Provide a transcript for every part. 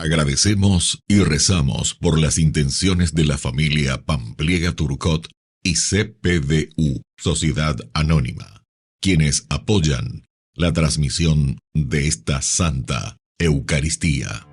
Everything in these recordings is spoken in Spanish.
Agradecemos y rezamos por las intenciones de la familia Pampliega Turcot y CPDU, Sociedad Anónima, quienes apoyan la transmisión de esta Santa Eucaristía.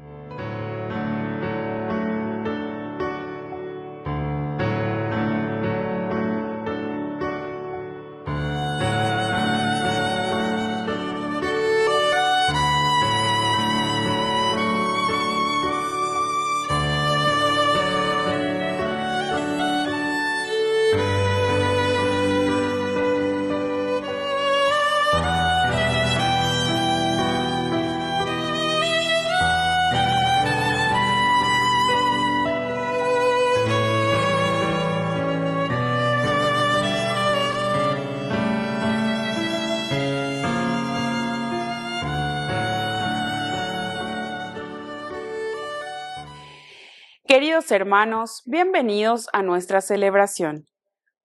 Queridos hermanos, bienvenidos a nuestra celebración.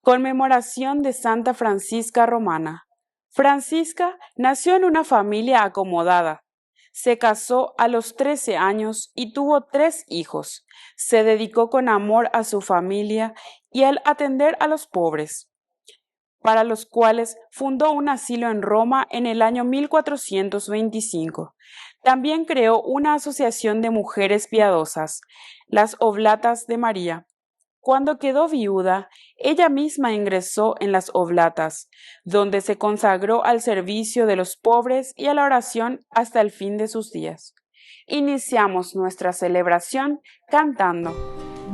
Conmemoración de Santa Francisca Romana. Francisca nació en una familia acomodada. Se casó a los 13 años y tuvo 3 hijos. Se dedicó con amor a su familia y al atender a los pobres, para los cuales fundó un asilo en Roma en el año 1425. También creó una asociación de mujeres piadosas, las Oblatas de María. Cuando quedó viuda, ella misma ingresó en las Oblatas, donde se consagró al servicio de los pobres y a la oración hasta el fin de sus días. Iniciamos nuestra celebración cantando.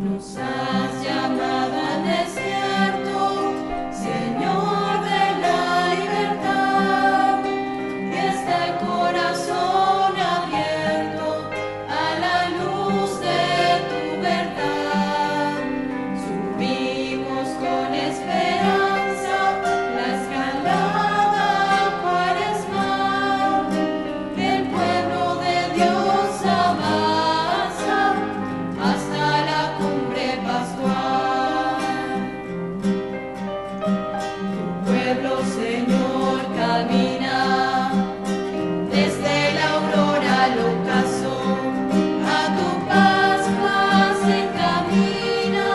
Nos has llamado al desierto, Señor de la libertad, y está el corazón abierto a la luz de tu verdad. Subimos con esperanza la escalada cuaresmal, el pueblo de Dios avanza hasta la cumbre pascual. Tu pueblo, Señor, camina desde la aurora al ocaso, a tu Pascua se encamina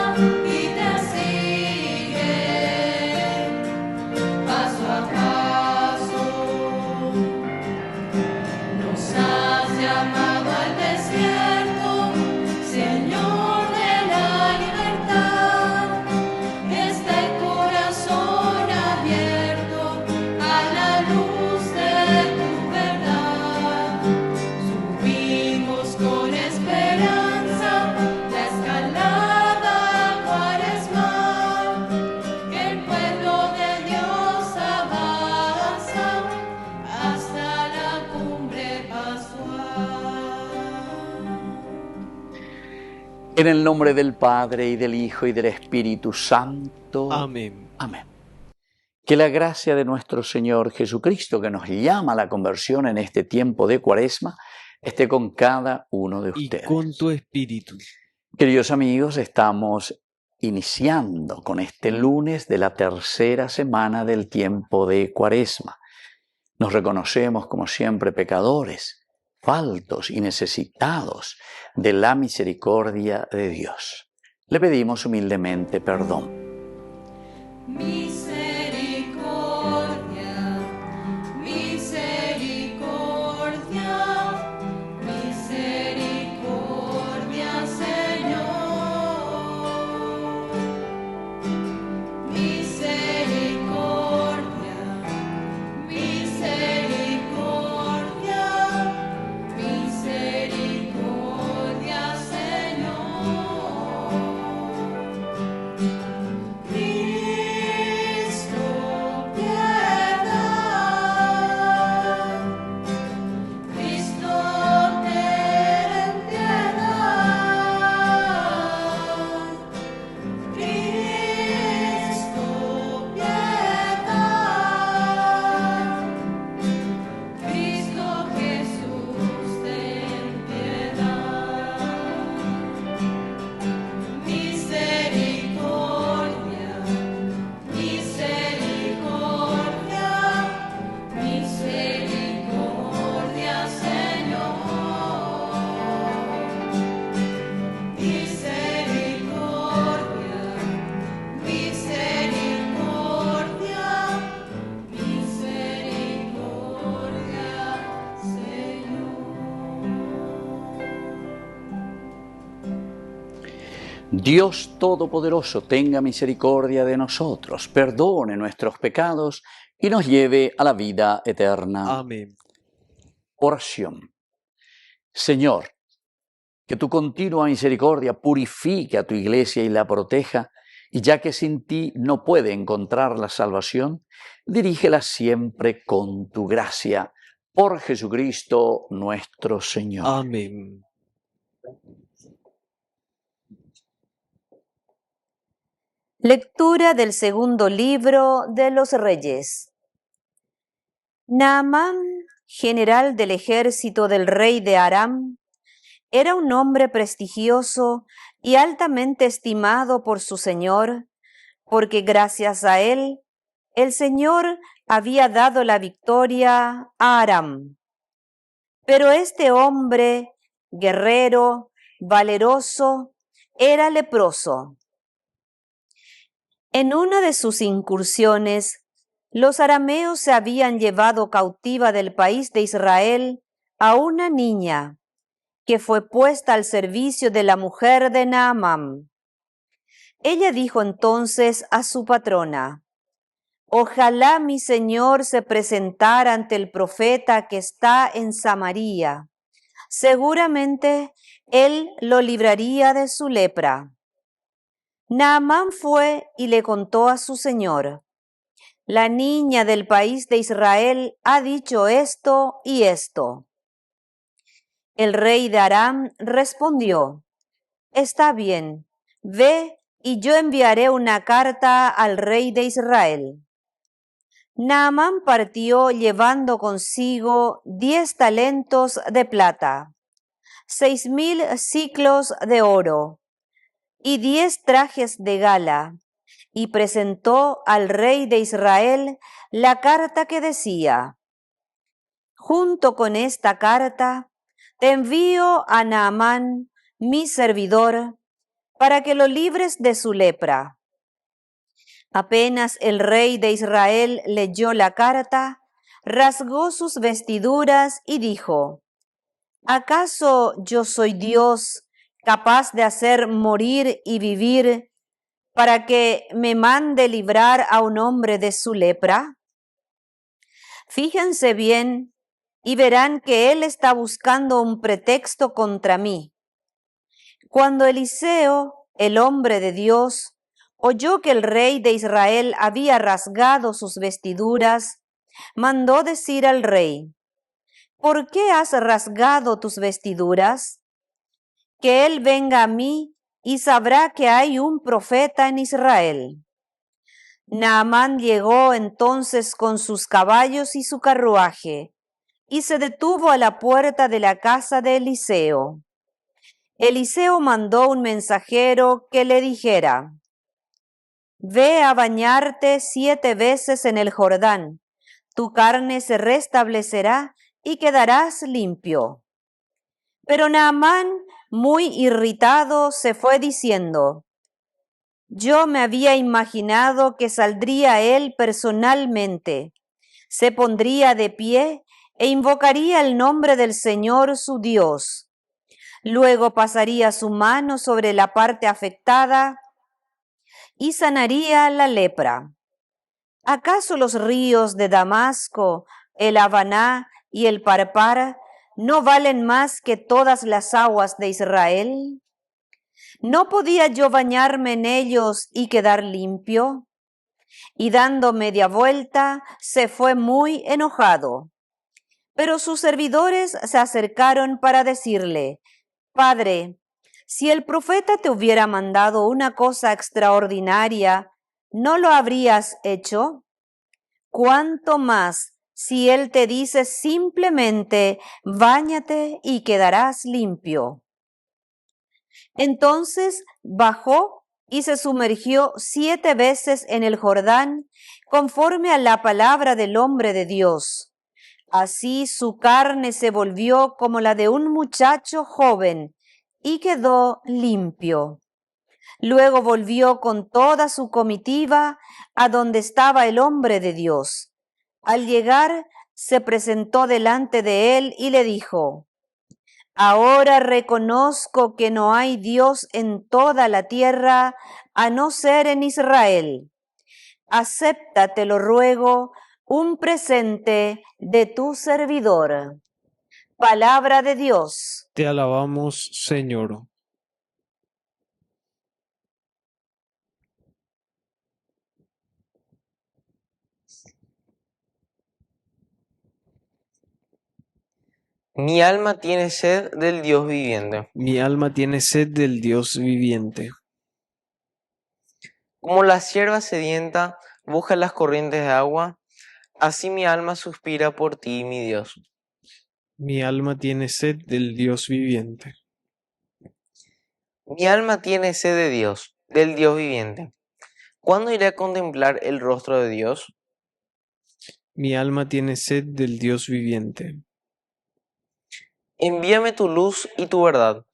y te sigue paso a paso. Nos has llamado al desierto, Señor de la libertad, está el corazón abierto a la luz de tu verdad. Subimos con esperanza la escalada cuaresmal, el pueblo de Dios avanza hasta la cumbre pascual. En el nombre del Padre, y del Hijo, y del Espíritu Santo. Amén. Amén. Que la gracia de nuestro Señor Jesucristo, que nos llama a la conversión en este tiempo de Cuaresma, esté con cada uno de Y ustedes. con tu espíritu. Queridos amigos, estamos iniciando con este lunes de la tercera semana del tiempo de Cuaresma. Nos reconocemos como siempre pecadores, faltos y necesitados de la misericordia de Dios. Le pedimos humildemente perdón. Misericordia, misericordia, misericordia, Señor. Misericordia, misericordia, misericordia, Señor. 'Misericordia, Dios Todopoderoso, tenga misericordia de nosotros, perdone nuestros pecados y nos lleve a la vida eterna. Amén. Oración. Señor, que tu continua misericordia purifique a tu iglesia y la proteja, y ya que sin ti no puede encontrar la salvación, dirígela siempre con tu gracia. Por Jesucristo nuestro Señor. Amén. Lectura del segundo libro de los Reyes. Naamán, general del ejército del rey de Aram, era un hombre prestigioso y altamente estimado por su señor, porque gracias a él, el Señor había dado la victoria a Aram. Pero este hombre, guerrero, valeroso, era leproso. En una de sus incursiones, los arameos se habían llevado cautiva del país de Israel a una niña, que fue puesta al servicio de la mujer de Naamán. Ella dijo entonces a su patrona: «Ojalá mi señor se presentara ante el profeta que está en Samaria. Seguramente él lo libraría de su lepra». Naamán fue y le contó a su señor: «La niña del país de Israel ha dicho esto y esto». El rey de Aram respondió: «Está bien, ve y yo enviaré una carta al rey de Israel». Naamán partió llevando consigo 10 talentos de plata, 6,000 siclos de oro y 10 trajes de gala, y presentó al rey de Israel la carta que decía: «Junto con esta carta te envío a Naamán, mi servidor, para que lo libres de su lepra». Apenas el rey de Israel leyó la carta, rasgó sus vestiduras y dijo: «¿Acaso yo soy Dios, capaz de hacer morir y vivir, para que me mande librar a un hombre de su lepra?» Fíjense bien y verán que él está buscando un pretexto contra mí. Cuando Eliseo, el hombre de Dios, oyó que el rey de Israel había rasgado sus vestiduras, mandó decir al rey: «¿Por qué has rasgado tus vestiduras? Que él venga a mí y sabrá que hay un profeta en Israel». Naamán llegó entonces con sus caballos y su carruaje, y se detuvo a la puerta de la casa de Eliseo. Eliseo mandó un mensajero que le dijera: «Ve a bañarte 7 veces en el Jordán, tu carne se restablecerá y quedarás limpio». Pero Naamán, muy irritado, se fue diciendo: «Yo me había imaginado que saldría él personalmente, se pondría de pie e invocaría el nombre del Señor su Dios. Luego pasaría su mano sobre la parte afectada y sanaría la lepra. ¿Acaso los ríos de Damasco, el Habaná y el Parpar no valen más que todas las aguas de Israel? ¿No podía yo bañarme en ellos y quedar limpio?». Y dando media vuelta, se fue muy enojado. Pero sus servidores se acercaron para decirle: «Padre, si el profeta te hubiera mandado una cosa extraordinaria, ¿no lo habrías hecho? ¿Cuánto más si él te dice simplemente: báñate y quedarás limpio?». Entonces bajó y se sumergió 7 veces en el Jordán, conforme a la palabra del hombre de Dios. Así su carne se volvió como la de un muchacho joven y quedó limpio. Luego volvió con toda su comitiva a donde estaba el hombre de Dios. Al llegar, se presentó delante de él y le dijo: Ahora reconozco que no hay Dios en toda la tierra a no ser en Israel. Acepta, te lo ruego, un presente de tu servidor. Palabra de Dios. Te alabamos, Señor. Mi alma tiene sed del Dios viviente. Mi alma tiene sed del Dios viviente. Como la sierva sedienta busca las corrientes de agua, así mi alma suspira por ti, mi Dios. Mi alma tiene sed del Dios viviente. Mi alma tiene sed de Dios, del Dios viviente. ¿Cuándo iré a contemplar el rostro de Dios? Mi alma tiene sed del Dios viviente. Envíame tu luz y tu verdad,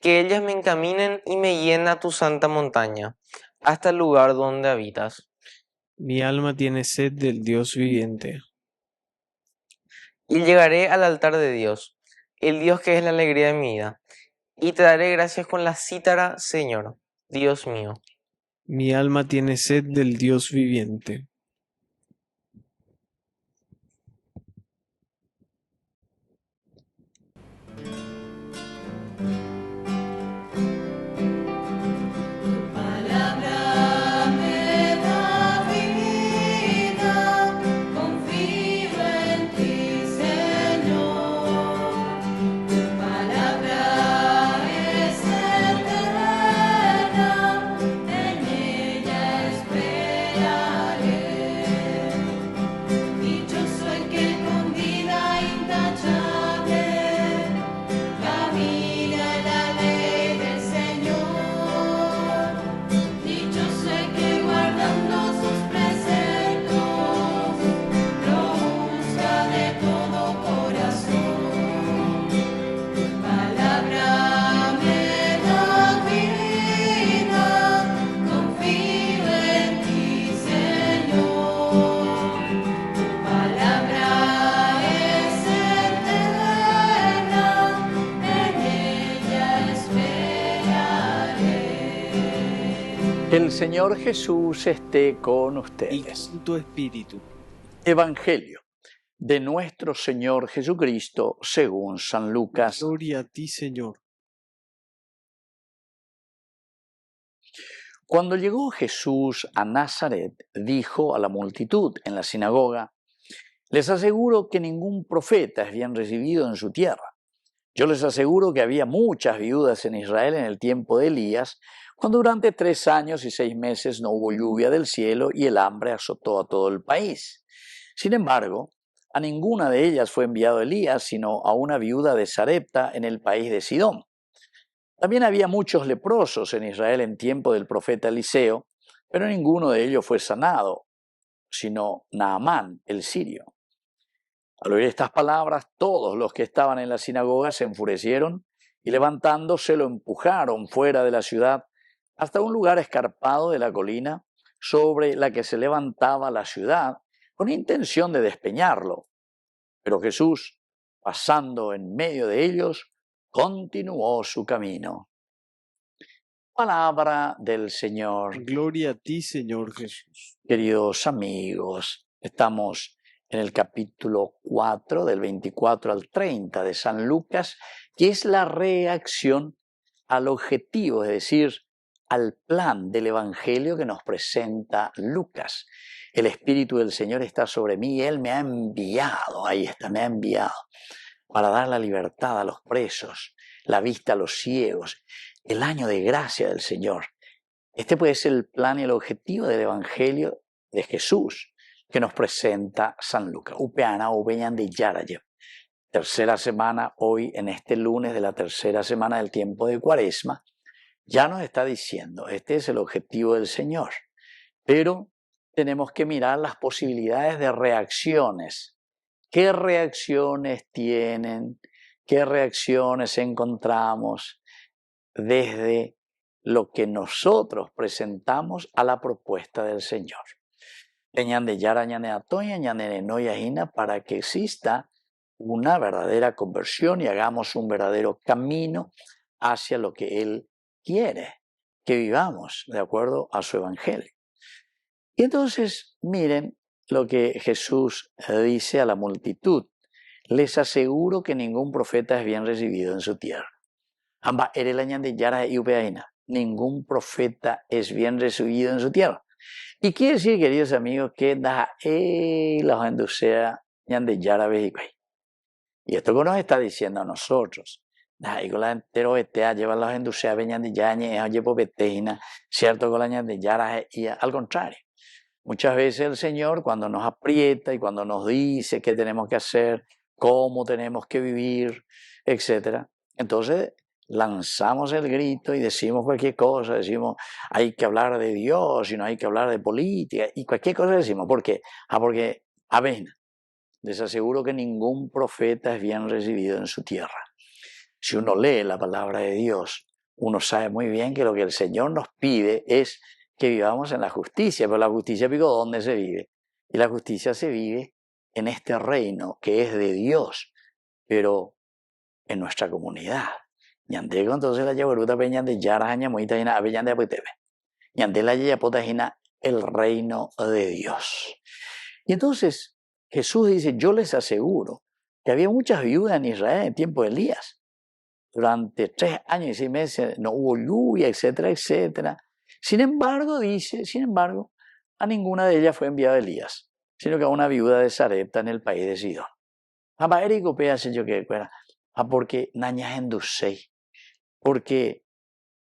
que ellas me encaminen y me guíen a tu santa montaña, hasta el lugar donde habitas. Mi alma tiene sed del Dios viviente. Y llegaré al altar de Dios, el Dios que es la alegría de mi vida, y te daré gracias con la cítara, Señor, Dios mío. Mi alma tiene sed del Dios viviente. Palabra me da vida, confío en ti, Señor. Tu palabra es eterna, en ella esperaré. Dichoso el que con vida intachable camina en la ley del Señor. Dichoso el que guardando sus preceptos lo busca de todo corazón. Tu palabra me da vida, confío en ti, Señor. Tu palabra es eterna, en ella esperaré. El Señor Jesús esté con Y ustedes. con tu espíritu. Evangelio de nuestro Señor Jesucristo según San Lucas. Gloria a ti, Señor. Cuando llegó Jesús a Nazaret, dijo a la multitud en la sinagoga: les aseguro que ningún profeta es bien recibido en su tierra. Yo les aseguro que había muchas viudas en Israel en el tiempo de Elías, cuando durante 3 años y 6 meses no hubo lluvia del cielo y el hambre azotó a todo el país. Sin embargo, a ninguna de ellas fue enviado Elías, sino a una viuda de Sarepta en el país de Sidón. También había muchos leprosos en Israel en tiempo del profeta Eliseo, pero ninguno de ellos fue sanado, sino Naamán, el sirio. Al oír estas palabras, todos los que estaban en la sinagoga se enfurecieron y levantándose lo empujaron fuera de la ciudad hasta un lugar escarpado de la colina sobre la que se levantaba la ciudad con intención de despeñarlo. Pero Jesús, pasando en medio de ellos, continuó su camino. Palabra del Señor. Gloria a ti, Señor Jesús. Queridos amigos, estamos en el capítulo 4, del 24 al 30 de San Lucas, que es la reacción al objetivo, es decir, al plan del Evangelio que nos presenta Lucas. El Espíritu del Señor está sobre mí y Él me ha enviado, ahí está, me ha enviado, para dar la libertad a los presos, la vista a los ciegos, el año de gracia del Señor. Este puede ser el plan y el objetivo del Evangelio de Jesús que nos presenta San Lucas. Upeana upeñan de Yarayev. Tercera semana, hoy en este lunes de la tercera semana del tiempo de Cuaresma, ya nos está diciendo, este es el objetivo del Señor. Pero tenemos que mirar las posibilidades de reacciones. ¿Qué reacciones tienen? ¿Qué reacciones encontramos desde lo que nosotros presentamos a la propuesta del Señor? Para que exista una verdadera conversión y hagamos un verdadero camino hacia lo que Él quiere, que vivamos de acuerdo a su evangelio. Y entonces miren lo que Jesús dice a la multitud. Les aseguro que ningún profeta es bien recibido en su tierra. Ningún profeta es bien recibido en su tierra. Y quiere decir, queridos amigos, que y esto que nos está diciendo a nosotros, cierto, al contrario. Muchas veces el Señor, cuando nos aprieta y cuando nos dice qué tenemos que hacer, cómo tenemos que vivir, etc., entonces lanzamos el grito y decimos cualquier cosa, decimos hay que hablar de Dios y no hay que hablar de política y cualquier cosa decimos. ¿Por qué? Porque, les aseguro que ningún profeta es bien recibido en su tierra. Si uno lee la palabra de Dios, uno sabe muy bien que lo que el Señor nos pide es que vivamos en la justicia, pero la justicia, ¿dónde se vive? Y la justicia se vive en este reino que es de Dios, pero en nuestra comunidad. Ñandego entonces la yaguaruta peña de yaraña moita hina aveñan de apetebe. Ñande la yapota hina el reino de Dios. Y entonces Jesús dice, yo les aseguro que había muchas viudas en Israel en tiempo de Elías. Durante 3 años y 6 meses no hubo lluvia, etcétera, etcétera. Sin embargo, a ninguna de ellas fue enviado Elías, sino que a una viuda de Sarepta en el país de Sidón. Porque nañas endusei, porque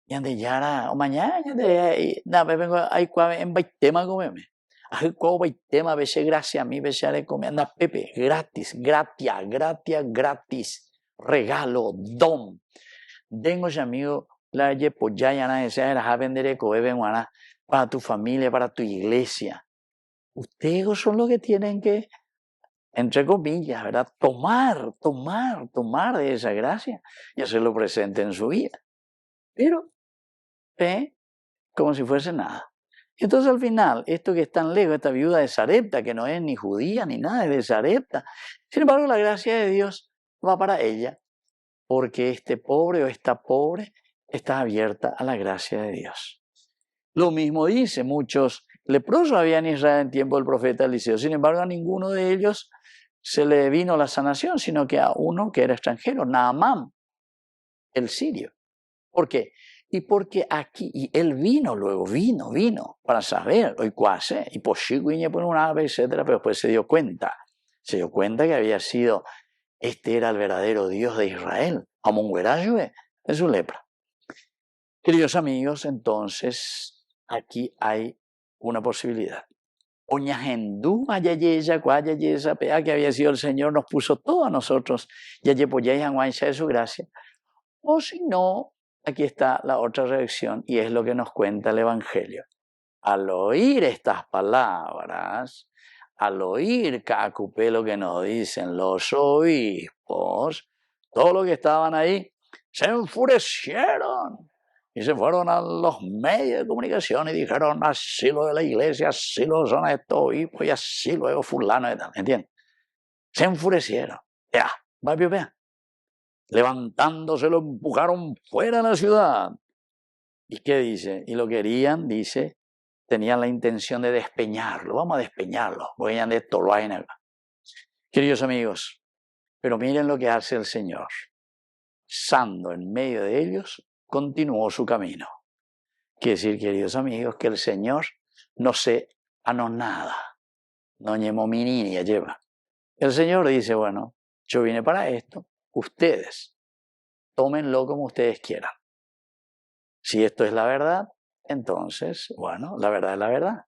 yande yara o mañana yande vengo hay en baitema comeme. Hay cuau baitema veces gracia a mí veces haré comer anda Pepe gratis, gratis, regalo, don. Tengo amigo la yepoyayana esa era a vender para tu familia, para tu iglesia. Ustedes son los que tienen que, entre comillas, ¿verdad? Tomar de esa gracia y hacerlo presente en su vida. Pero, como si fuese nada. Entonces al final, esto que es tan lejos, esta viuda de Sarepta, que no es ni judía ni nada, es de Sarepta, sin embargo la gracia de Dios va para ella, porque este pobre o esta pobre está abierta a la gracia de Dios. Lo mismo dice, muchos leprosos había en Israel en tiempo del profeta Eliseo, sin embargo a ninguno de ellos se le vino la sanación, sino que a uno que era extranjero, Naamán, el sirio. ¿Por qué? Y porque aquí, y él vino para saber, hoy cuase, y por un ave, etcétera, pero después se dio cuenta que había sido, este era el verdadero Dios de Israel, Amonguerayue, es su lepra. Queridos amigos, entonces, aquí hay una posibilidad. Oñahendú, ayayeya, cuayayesa, pea, que había sido el Señor, nos puso todo a nosotros, yayepoyay, anguancha de su gracia. O si no, aquí está la otra reacción y es lo que nos cuenta el Evangelio. Al oír estas palabras, al oír Cacupé lo que nos dicen los obispos, todos los que estaban ahí se enfurecieron y se fueron a los medios de comunicación y dijeron así lo de la iglesia, así lo son estos obispos y así luego fulano y tal, ¿entiendes? Se enfurecieron. Vea. Levantándose lo empujaron fuera de la ciudad. ¿Y qué dice? Y lo querían, dice, tenían la intención de despeñarlo. Vamos a despeñarlo. Voy a de esto, lo hay acá. Queridos amigos, pero miren lo que hace el Señor. Sando en medio de ellos, continuó su camino. Quiere decir, queridos amigos, que el Señor no se anonada. No ñemo minini lleva. El Señor dice, bueno, yo vine para esto. Ustedes, tómenlo como ustedes quieran. Si esto es la verdad, entonces, bueno, la verdad es la verdad.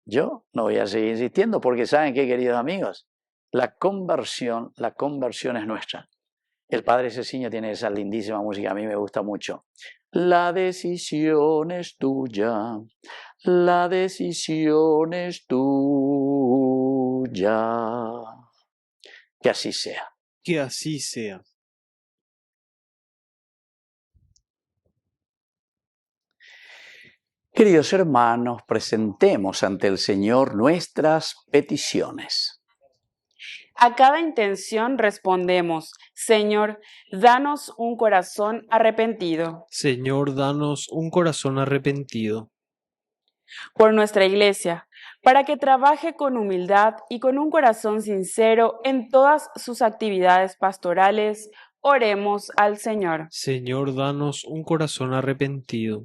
Yo no voy a seguir insistiendo porque ¿saben qué, queridos amigos? La conversión es nuestra. El Padre Ceciño tiene esa lindísima música, a mí me gusta mucho. La decisión es tuya, la decisión es tuya. Que así sea. Que así sea. Queridos hermanos, presentemos ante el Señor nuestras peticiones. A cada intención respondemos, Señor, danos un corazón arrepentido. Señor, danos un corazón arrepentido. Por nuestra Iglesia, para que trabaje con humildad y con un corazón sincero en todas sus actividades pastorales, oremos al Señor. Señor, danos un corazón arrepentido.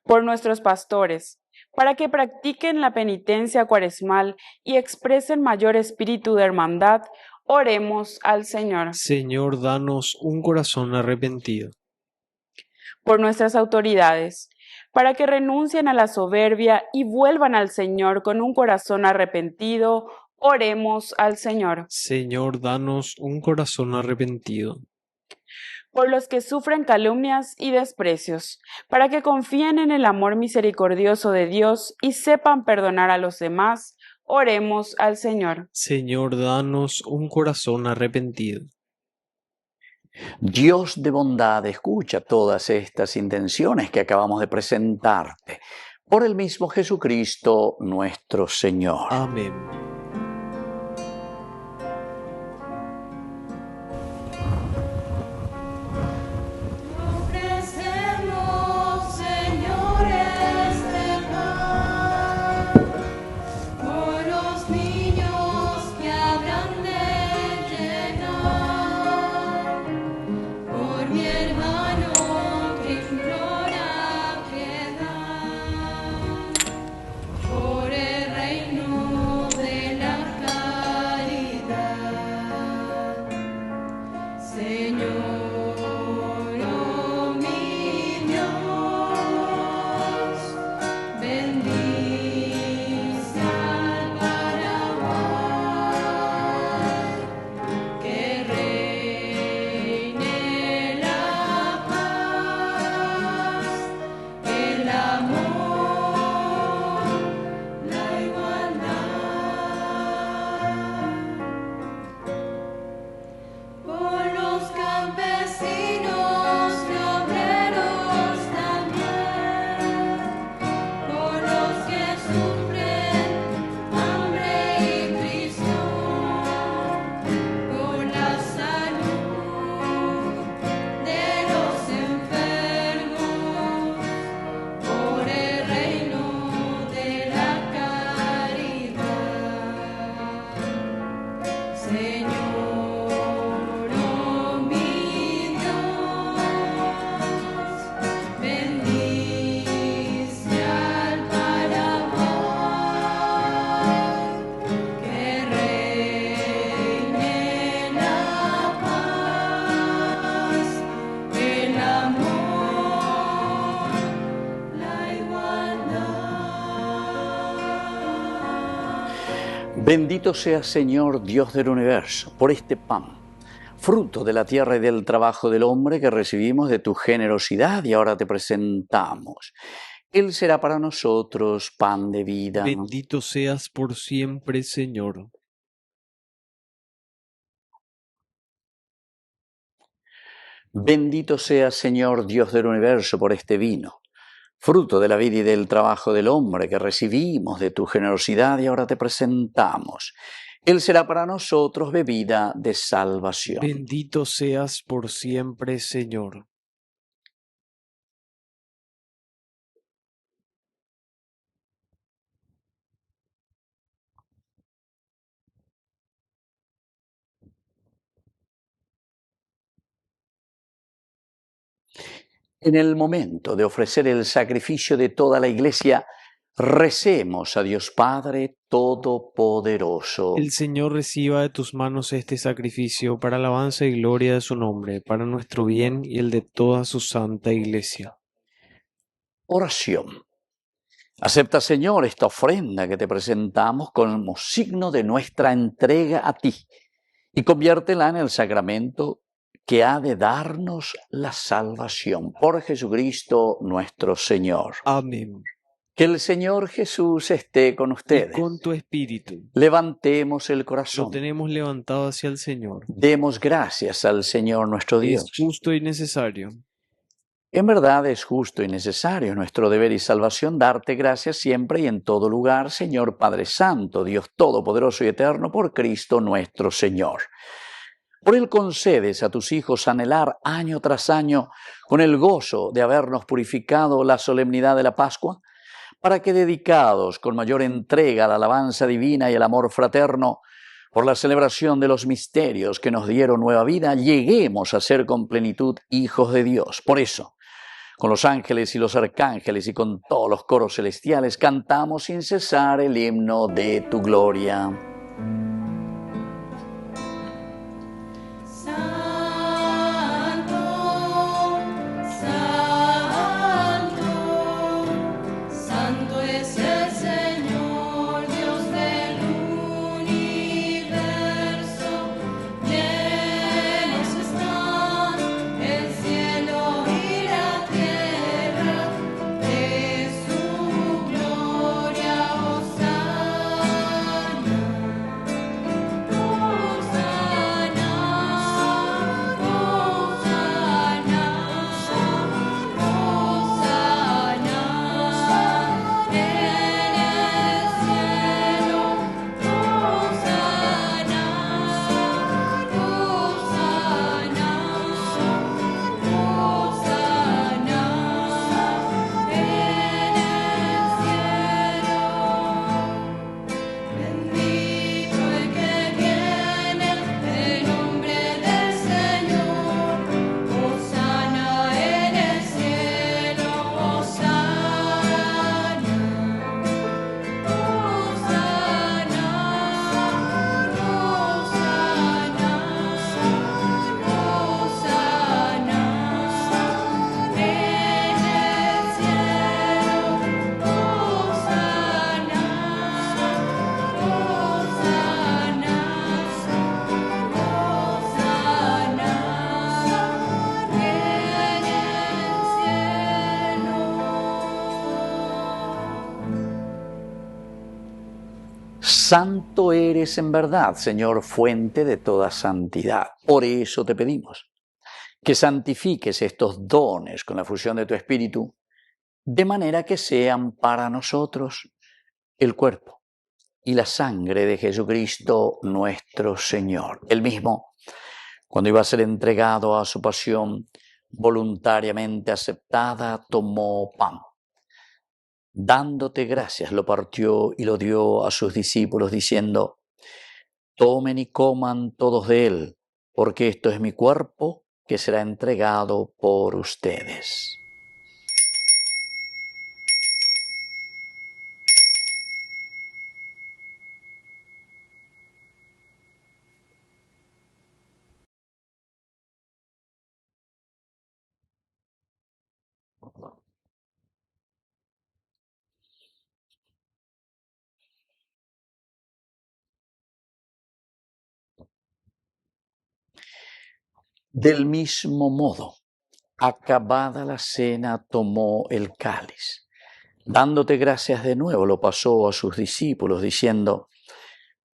Por nuestros pastores, para que practiquen la penitencia cuaresmal y expresen mayor espíritu de hermandad, oremos al Señor. Señor, danos un corazón arrepentido. Por nuestras autoridades, para que renuncien a la soberbia y vuelvan al Señor con un corazón arrepentido, oremos al Señor. Señor, danos un corazón arrepentido. Por los que sufren calumnias y desprecios, para que confíen en el amor misericordioso de Dios y sepan perdonar a los demás, oremos al Señor. Señor, danos un corazón arrepentido. Dios de bondad, escucha todas estas intenciones que acabamos de presentarte. Por el mismo Jesucristo nuestro Señor. Amén. Ofrecemos, Señor, este pan por los niños que habrán de llegar, por mi hermano que implora piedad, por el reino de la caridad. Señor. Bendito seas, Señor, Dios del universo, por este pan, fruto de la tierra y del trabajo del hombre que recibimos de tu generosidad y ahora te presentamos. Él será para nosotros pan de vida. Bendito seas por siempre, Señor. Bendito seas, Señor, Dios del universo, por este vino, fruto de la vida y del trabajo del hombre que recibimos de tu generosidad y ahora te presentamos. Él será para nosotros bebida de salvación. Bendito seas por siempre, Señor. En el momento de ofrecer el sacrificio de toda la Iglesia, recemos a Dios Padre Todopoderoso. El Señor reciba de tus manos este sacrificio para alabanza y gloria de su nombre, para nuestro bien y el de toda su santa Iglesia. Oración. Acepta, Señor, esta ofrenda que te presentamos como signo de nuestra entrega a ti y conviértela en el sacramento que ha de darnos la salvación. Por Jesucristo nuestro Señor. Amén. Que el Señor Jesús esté con ustedes. Y con tu espíritu. Levantemos el Lo corazón. tenemos levantado hacia el Señor. Demos gracias al Señor nuestro Dios. Es justo y necesario. En verdad es justo y necesario, nuestro deber y salvación, darte gracias siempre y en todo lugar, Señor Padre Santo, Dios Todopoderoso y Eterno, por Cristo nuestro Señor. Por Él concedes a tus hijos anhelar año tras año con el gozo de habernos purificado la solemnidad de la Pascua, para que dedicados con mayor entrega a la alabanza divina y el amor fraterno, por la celebración de los misterios que nos dieron nueva vida, lleguemos a ser con plenitud hijos de Dios. Por eso, con los ángeles y los arcángeles y con todos los coros celestiales, cantamos sin cesar el himno de tu gloria. Santo eres en verdad, Señor, fuente de toda santidad. Por eso te pedimos que santifiques estos dones con la fusión de tu Espíritu, de manera que sean para nosotros el cuerpo y la sangre de Jesucristo nuestro Señor. Él mismo, cuando iba a ser entregado a su pasión voluntariamente aceptada, tomó pan. Dándote gracias, lo partió y lo dio a sus discípulos, diciendo: tomen y coman todos de él, porque esto es mi cuerpo que será entregado por ustedes. Del mismo modo, acabada la cena, tomó el cáliz. Dándote gracias de nuevo, lo pasó a sus discípulos, diciendo: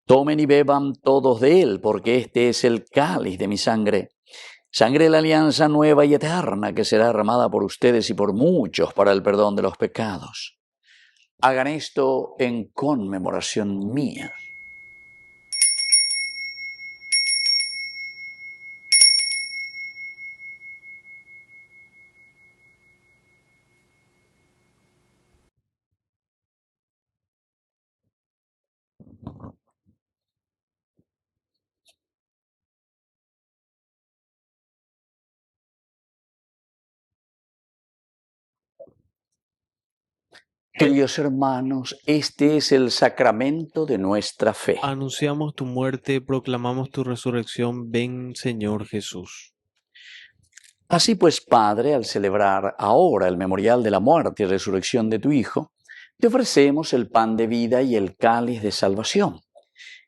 tomen y beban todos de él, porque este es el cáliz de mi sangre, sangre de la alianza nueva y eterna, que será derramada por ustedes y por muchos para el perdón de los pecados. Hagan esto en conmemoración mía. Queridos hermanos, este es el sacramento de nuestra fe. Anunciamos tu muerte, proclamamos tu resurrección. Ven, Señor Jesús. Así pues, Padre, al celebrar ahora el memorial de la muerte y resurrección de tu Hijo, te ofrecemos el pan de vida y el cáliz de salvación.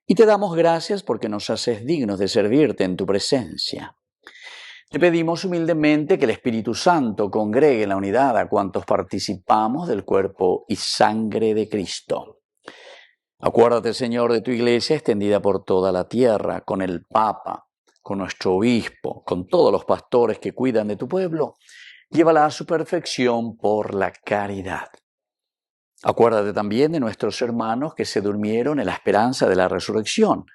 Y te damos gracias porque nos haces dignos de servirte en tu presencia. Te pedimos humildemente que el Espíritu Santo congregue en la unidad a cuantos participamos del cuerpo y sangre de Cristo. Acuérdate, Señor, de tu Iglesia extendida por toda la tierra, con el Papa, con nuestro obispo, con todos los pastores que cuidan de tu pueblo, llévala a su perfección por la caridad. Acuérdate también de nuestros hermanos que se durmieron en la esperanza de la resurrección,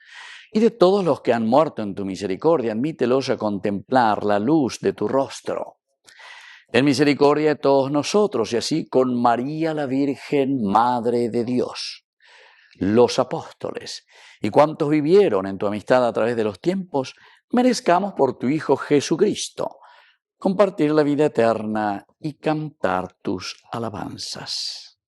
y de todos los que han muerto en tu misericordia, admítelos a contemplar la luz de tu rostro. Ten misericordia de todos nosotros, y así con María la Virgen, Madre de Dios, los apóstoles y cuantos vivieron en tu amistad a través de los tiempos, merezcamos por tu Hijo Jesucristo compartir la vida eterna y cantar tus alabanzas.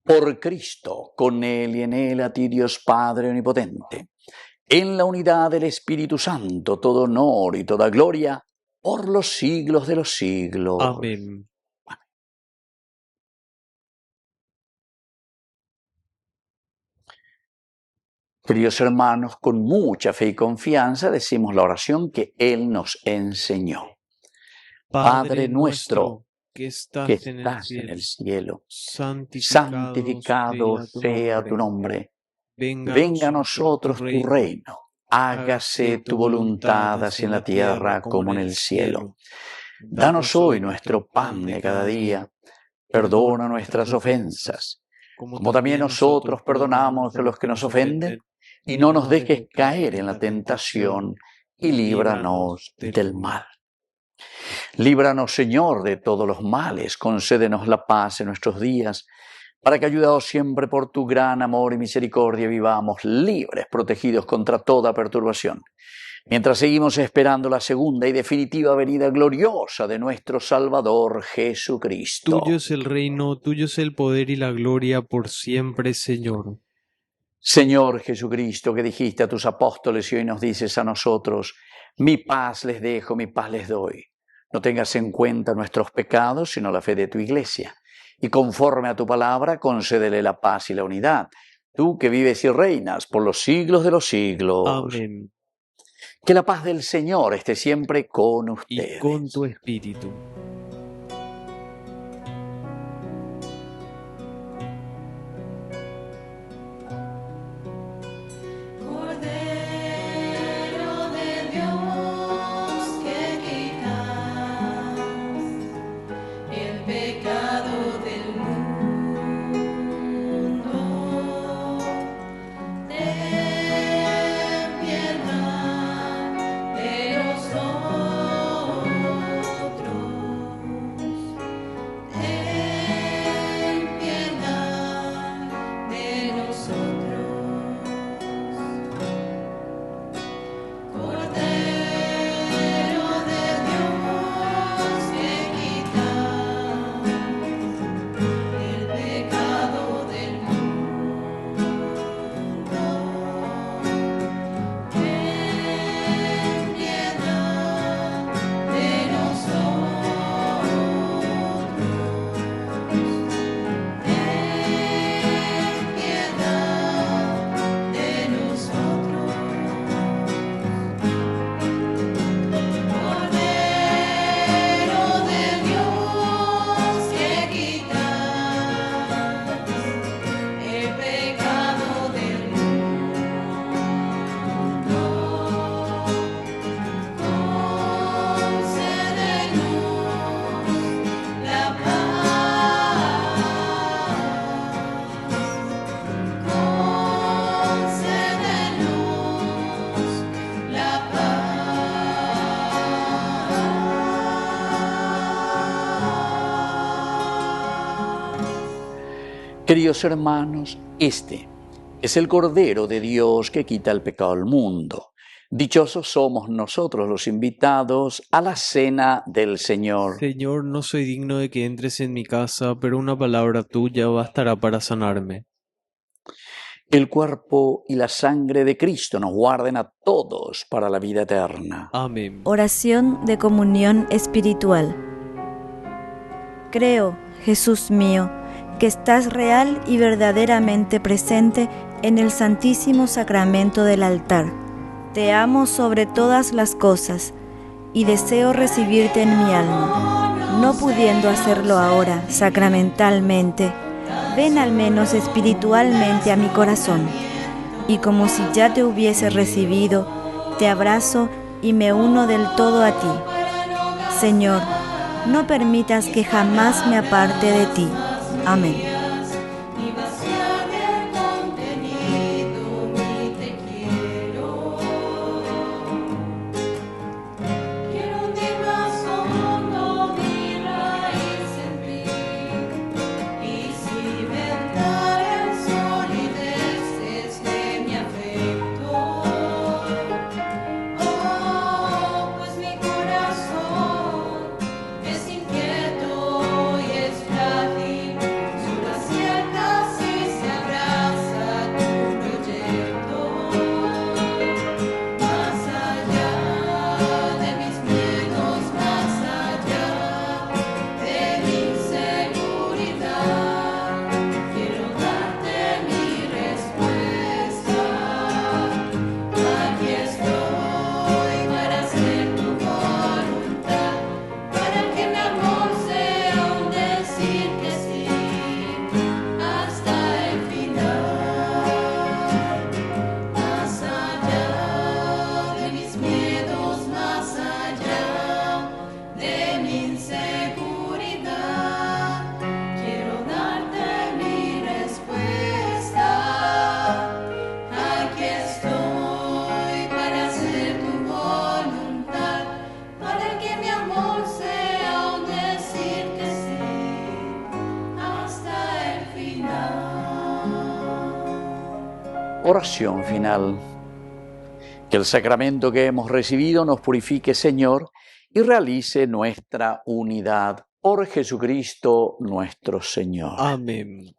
Por Cristo, con Él y en Él, a ti Dios Padre Omnipotente, en la unidad del Espíritu Santo, todo honor y toda gloria, por los siglos de los siglos. Amén. Queridos hermanos, con mucha fe y confianza decimos la oración que Él nos enseñó. Padre nuestro, que estás en el cielo, santificado sea tu nombre. Venga a nosotros tu reino. Hágase tu voluntad así en la tierra como en el cielo. Danos hoy nuestro pan de cada día. Perdona nuestras ofensas, como también nosotros perdonamos a los que nos ofenden. Y no nos dejes caer en la tentación, y líbranos del mal. Líbranos, Señor, de todos los males, concédenos la paz en nuestros días, para que, ayudados siempre por tu gran amor y misericordia, vivamos libres, protegidos contra toda perturbación, mientras seguimos esperando la segunda y definitiva venida gloriosa de nuestro Salvador Jesucristo. Tuyo es el reino, tuyo es el poder y la gloria por siempre, Señor. Señor Jesucristo, que dijiste a tus apóstoles y hoy nos dices a nosotros, mi paz les dejo, mi paz les doy. No tengas en cuenta nuestros pecados, sino la fe de tu Iglesia. Y conforme a tu palabra, concédele la paz y la unidad. Tú que vives y reinas por los siglos de los siglos. Amén. Que la paz del Señor esté siempre con ustedes. Y con tu espíritu. Queridos hermanos, este es el Cordero de Dios que quita el pecado del mundo. Dichosos somos nosotros los invitados a la cena del Señor. Señor, no soy digno de que entres en mi casa, pero una palabra tuya bastará para sanarme. El cuerpo y la sangre de Cristo nos guarden a todos para la vida eterna. Amén. Oración de comunión espiritual. Creo, Jesús mío, que estás real y verdaderamente presente en el Santísimo Sacramento del altar. Te amo sobre todas las cosas y deseo recibirte en mi alma. No pudiendo hacerlo ahora sacramentalmente, ven al menos espiritualmente a mi corazón, y como si ya te hubiese recibido, te abrazo y me uno del todo a ti. Señor, no permitas que jamás me aparte de ti. Amén. Ni vaciar el contenido, ni te quiero. Quiero hundir más hondo mi raíz en ti. Y cimentar en solidez desde mi afecto. Oh, pues mi corazón es inquieto y es frágil, solo acierta si se abraza tu proyecto. Más allá de mis miedos, más allá de mi inseguridad, quiero darte mi respuesta. Aquí estoy para hacer tu voluntad, para que mi amor sea un decir que sí hasta el final. Más allá de mis miedos, más allá de mi inseguridad, quiero darte mi respuesta. Aquí estoy para hacer tu voluntad, para que mi amor sea un decir que sí hasta el final. Oración final. Que el sacramento que hemos recibido nos purifique, Señor, y realice nuestra unidad. Por Jesucristo nuestro Señor. Amén.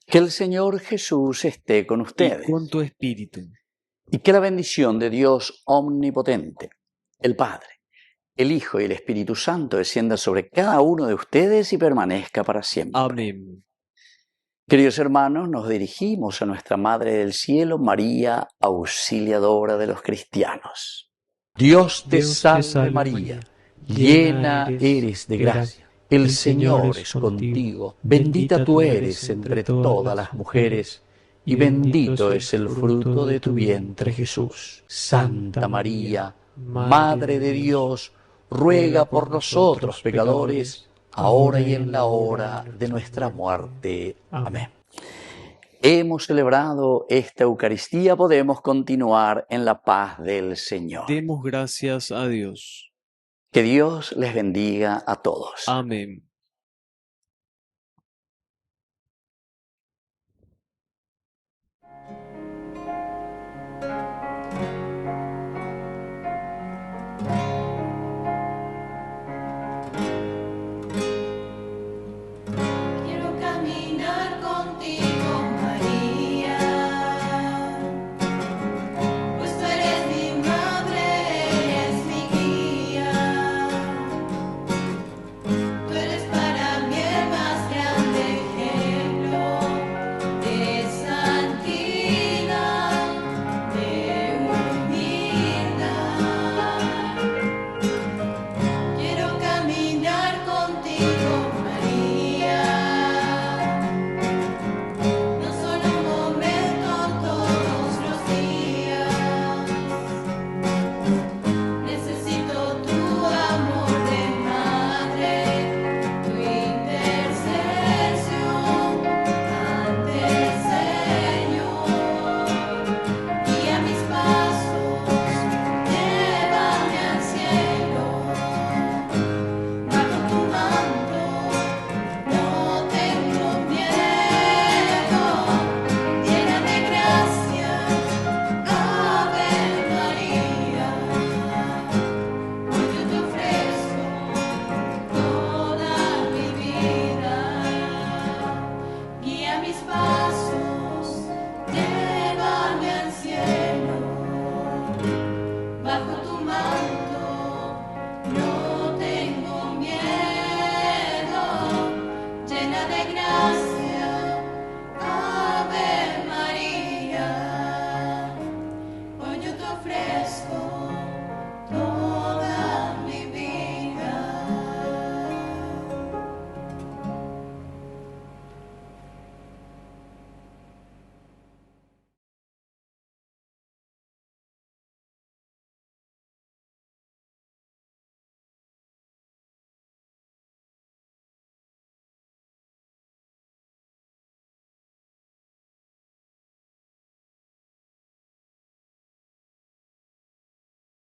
Que el Señor Jesús esté con ustedes. Y con tu espíritu. Y que la bendición de Dios omnipotente, el Padre, el Hijo y el Espíritu Santo descienda sobre cada uno de ustedes y permanezca para siempre. Amén. Queridos hermanos, nos dirigimos a nuestra Madre del Cielo, María, auxiliadora de los cristianos. Dios te salve María, llena eres de gracia. El Señor es contigo, bendita tú eres entre todas las mujeres, y bendito es el fruto de tu vientre Jesús. Santa María, Madre de Dios, ruega por nosotros pecadores, ahora y en la hora de nuestra muerte. Amén. Hemos celebrado esta Eucaristía, podemos continuar en la paz del Señor. Demos gracias a Dios. Que Dios les bendiga a todos. Amén.